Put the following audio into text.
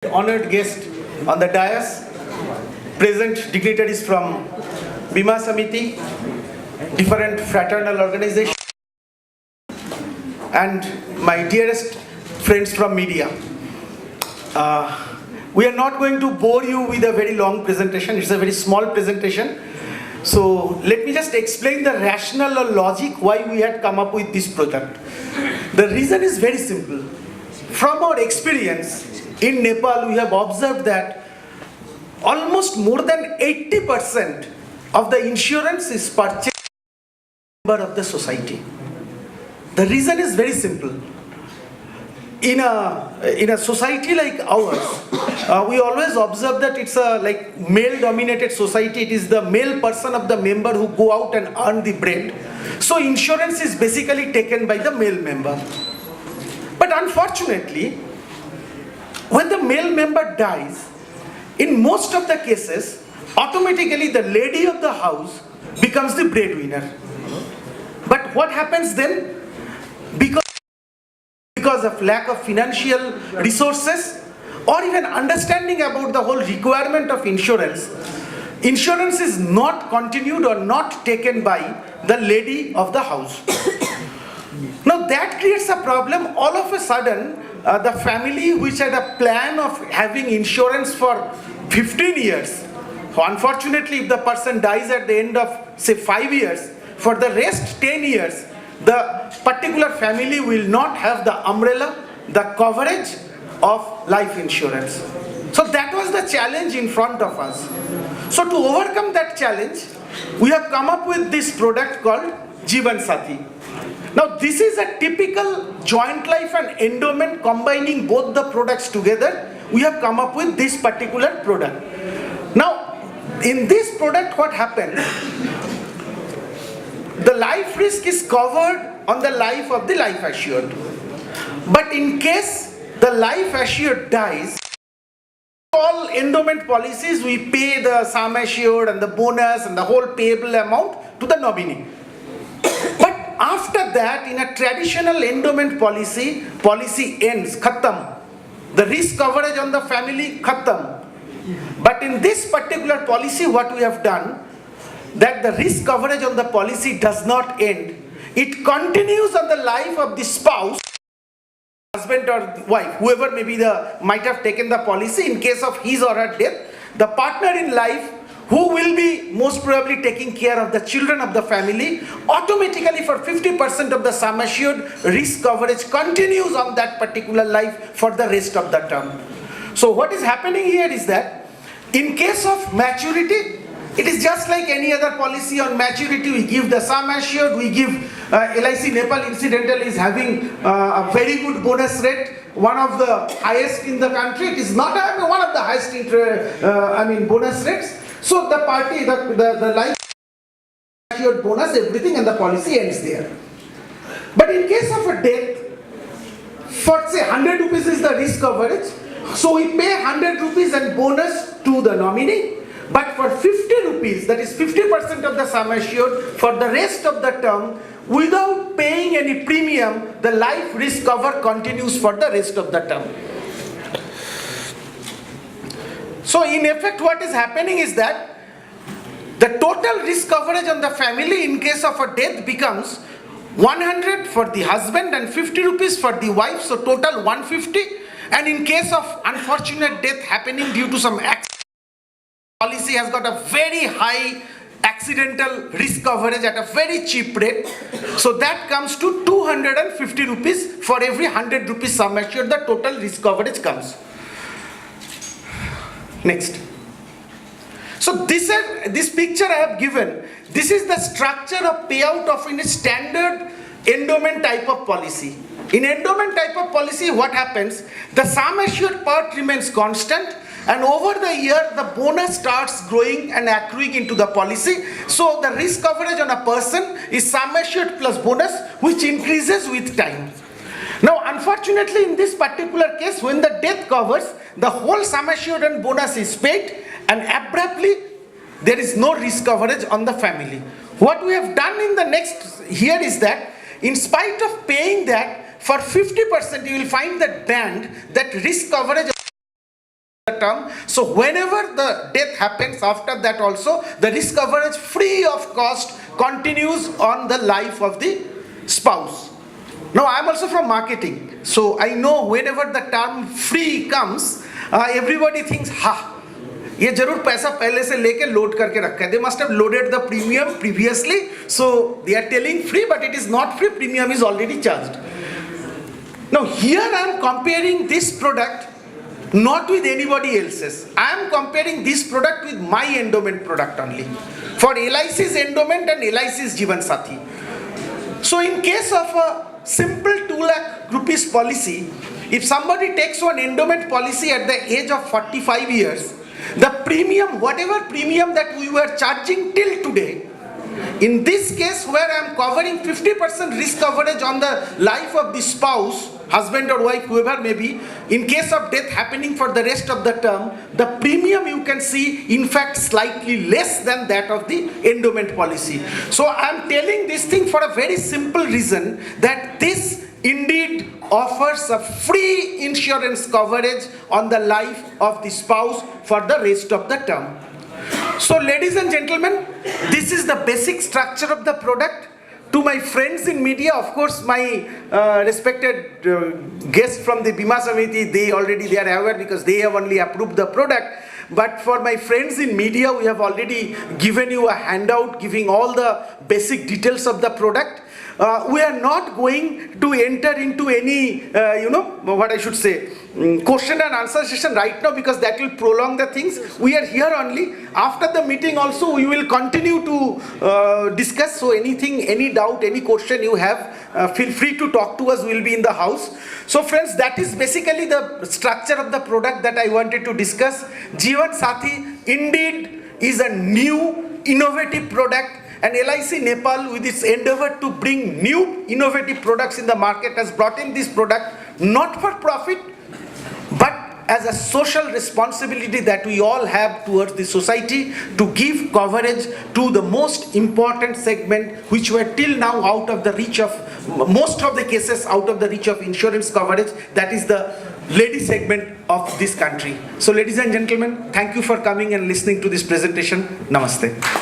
Honored guest on the dais, present dignitaries from Beema Samiti, different fraternal organizations, and my dearest friends from media. We are not going to bore you with a very long presentation. It's a very small presentation. So let me just explain the rationale or logic why we had come up with this project. The reason is very simple. From our experience in Nepal, we have observed that almost more than 80% of the insurance is purchased by members of the society. The reason is very simple. In a society like ours, we always observe that it's a male-dominated society. It is the male person of the member who go out and earn the bread. So insurance is basically taken by the male member. But unfortunately, when the male member dies, in most of the cases, automatically the lady of the house becomes the breadwinner. But what happens then? Because of lack of financial resources or even understanding about the whole requirement of insurance, insurance is not continued or not taken by the lady of the house. Now that creates a problem. All of a sudden, the family which had a plan of having insurance for 15 years, so unfortunately if the person dies at the end of say 5 years, for the rest 10 years, the particular family will not have the umbrella, the coverage of life insurance. So that was the challenge in front of us. So to overcome that challenge, we have come up with this product called Jeevan Saathi. Now this is a typical joint life and endowment combining both the products together. We have come up with this particular product. Now in this product what happens? The life risk is covered on the life of the life assured. But in case the life assured dies, all endowment policies we pay the sum assured and the bonus and the whole payable amount to the nominee. But after that, in a traditional endowment policy ends, khatam. The risk coverage on the family, khatam. But in this particular policy, what we have done, that the risk coverage on the policy does not end. It continues on the life of the spouse, husband or wife, whoever might have taken the policy in case of his or her death. The partner in life, who will be most probably taking care of the children of the family, automatically for 50% of the sum assured, risk coverage continues on that particular life for the rest of the term. So what is happening here is that in case of maturity, it is just like any other policy. On maturity, we give the sum assured, we give LIC Nepal incidental is having a very good bonus rate, one of the highest in the country. It is not one of the highest bonus rates. So the party, the life assured bonus, everything, and the policy ends there. But in case of a death, for say 100 rupees is the risk coverage, so we pay 100 rupees and bonus to the nominee. But for 50 rupees, that is 50% of the sum assured, for the rest of the term, without paying any premium, the life risk cover continues for the rest of the term. So in effect, what is happening is that the total risk coverage on the family in case of a death becomes 100 for the husband and 50 rupees for the wife, so total 150. And in case of unfortunate death happening due to some accident, policy has got a very high accidental risk coverage at a very cheap rate. So that comes to 250 rupees for every 100 rupees sum assured, the total risk coverage comes. Next. So this picture I have given, this is the structure of payout of in a standard endowment type of policy. In endowment type of policy, what happens? The sum assured part remains constant, and over the year the bonus starts growing and accruing into the policy. So the risk coverage on a person is sum assured plus bonus, which increases with time. Now unfortunately in this particular case, when the death covers, the whole sum assured and bonus is paid, and abruptly there is no risk coverage on the family. What we have done in the next here is that in spite of paying that, for 50% you will find that band, that risk coverage term. So whenever the death happens, after that also, the risk coverage free of cost continues on the life of the spouse. Now I am also from marketing, so I know whenever the term free comes, everybody thinks, ha, ये जरूर पैसा पहले से लेके load करके रखा है. They must have loaded the premium previously, so they are telling free, but it is not free. Premium is already charged. Now here I am comparing this product not with anybody else's. I am comparing this product with my endowment product only. For LIC's endowment and LIC's Jeevan Saathi. So in case of a simple 2 lakh rupees policy, if somebody takes one endowment policy at the age of 45 years, the premium, whatever premium that we were charging till today, in this case where I am covering 50% risk coverage on the life of the spouse, husband or wife, whoever may be, in case of death happening for the rest of the term, the premium you can see in fact slightly less than that of the endowment policy. So I am telling this thing for a very simple reason, that this indeed offers a free insurance coverage on the life of the spouse for the rest of the term. So ladies and gentlemen, this is the basic structure of the product. To my friends in media, of course, my respected guests from the Beema Samiti, they are aware because they have only approved the product. But for my friends in media, we have already given you a handout giving all the basic details of the product. We are not going to enter into any, what I should say, question and answer session right now, because that will prolong the things. We are here only. After the meeting also, we will continue to discuss. So anything, any doubt, any question you have, feel free to talk to us. We will be in the house. So friends, that is basically the structure of the product that I wanted to discuss. Jeevan Saathi indeed is a new, innovative product. And LIC Nepal, with its endeavor to bring new innovative products in the market, has brought in this product not for profit, but as a social responsibility that we all have towards the society, to give coverage to the most important segment which were till now out of the reach of, most of the cases out of the reach of insurance coverage, that is the lady segment of this country. So ladies and gentlemen, thank you for coming and listening to this presentation. Namaste.